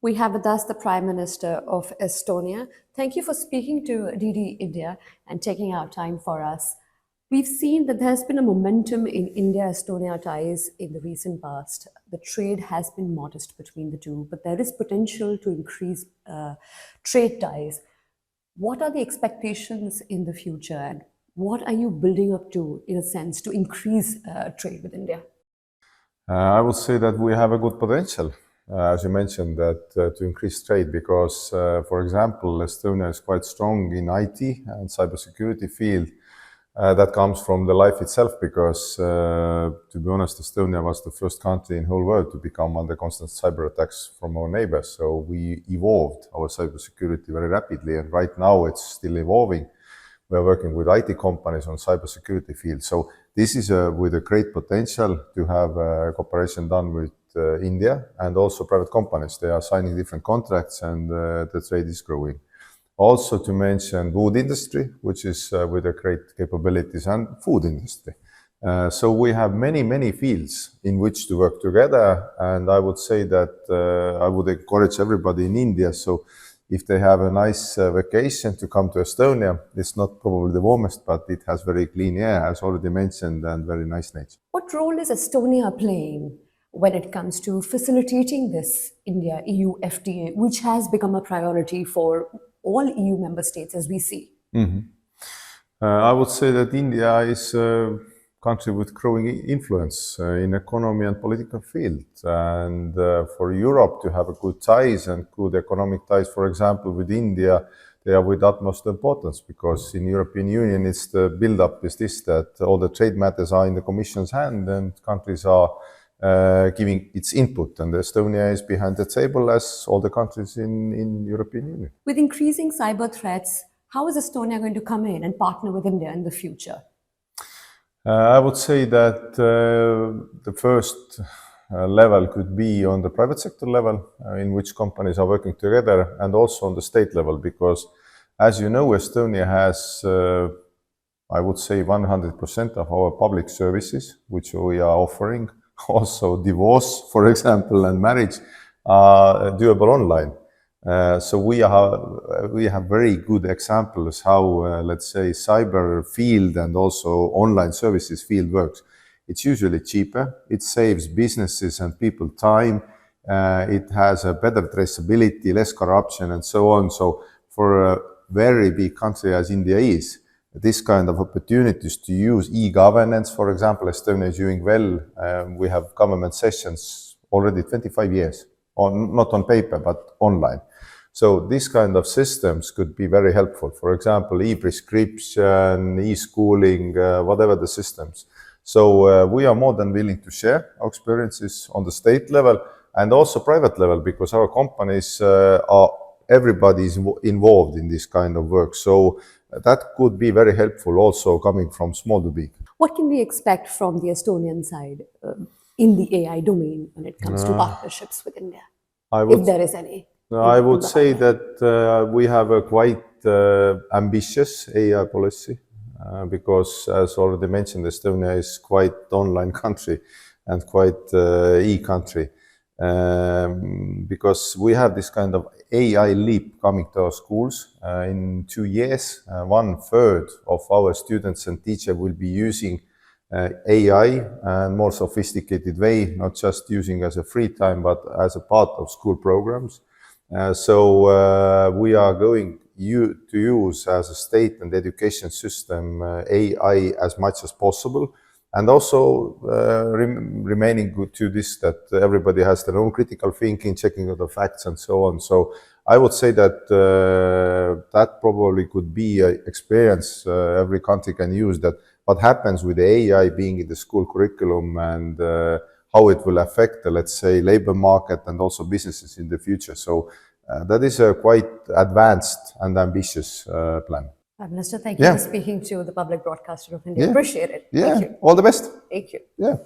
We have with us the Prime Minister of Estonia. Thank you for speaking to DD India and taking out time for us. We've seen that there's been a momentum in India-Estonia ties in the recent past. The trade has been modest between the two, but there is potential to increase trade ties. What are the expectations in the future, and what are you building up to, in a sense, to increase trade with India? I would say that we have a good potential, as you mentioned, that to increase trade because, for example, Estonia is quite strong in IT and cybersecurity field. That comes from the life itself because, to be honest, Estonia was the first country in the whole world to become under constant cyber attacks from our neighbors. So we evolved our cybersecurity very rapidly, and right now it's still evolving. We are working with IT companies on cybersecurity field. So this is with a great potential to have cooperation done with India and also private companies. They are signing different contracts and the trade is growing. Also to mention wood industry, which is with a great capabilities, and food industry. So we have many fields in which to work together, and I would say that I would encourage everybody in India. So if they have a nice vacation to come to Estonia, it's not probably the warmest, but it has very clean air, as already mentioned, and very nice nature. What role is Estonia playing when it comes to facilitating this India EUFDA, which has become a priority for all EU member states, as we see? I would say that India is a country with growing influence in economy and political field. And for Europe to have a good ties and good economic ties, for example, with India, they are with utmost importance because in European Union, it's the build-up is this, that all the trade matters are in the Commission's hand and countries are giving its input, and Estonia is behind the table as all the countries in European Union. With increasing cyber threats, how is Estonia going to come in and partner with India in the future? I would say that the first level could be on the private sector level, in which companies are working together, and also on the state level, because as you know, Estonia has, I would say, 100% of our public services, which we are offering. Also divorce, for example, and marriage are doable online. So we have very good examples how, let's say, cyber field and also online services field works. It's usually cheaper, it saves businesses and people time, it has a better traceability, less corruption, and so on. So for a very big country as India is, this kind of opportunities to use e-governance, for example, Estonia is doing well. We have government sessions already 25 years, not on paper, but online. So this kind of systems could be very helpful. For example, e-prescription, e-schooling, whatever the systems. So we are more than willing to share our experiences on the state level and also private level, because our companies everybody is involved in this kind of work. So that could be very helpful also coming from small to big. What can we expect from the Estonian side in the AI domain when it comes to partnerships with India, if there is any? I would say that we have a quite ambitious AI policy because, as already mentioned, Estonia is quite online country and quite e-country. Because we have this kind of AI leap coming to our schools. In 2 years, 1/3 of our students and teachers will be using AI and more sophisticated way, not just using as a free time, but as a part of school programs. So we are going to use as a state and education system AI as much as possible. And also remaining good to this, that everybody has their own critical thinking, checking out the facts and so on. So I would say that that probably could be an experience every country can use, that what happens with the AI being in the school curriculum and how it will affect the, let's say, labor market and also businesses in the future. So that is a quite advanced and ambitious plan. Prime Minister, thank you for speaking to the public broadcaster of India. Appreciate it. Yeah, Thank you. all the best. Thank you. Yeah.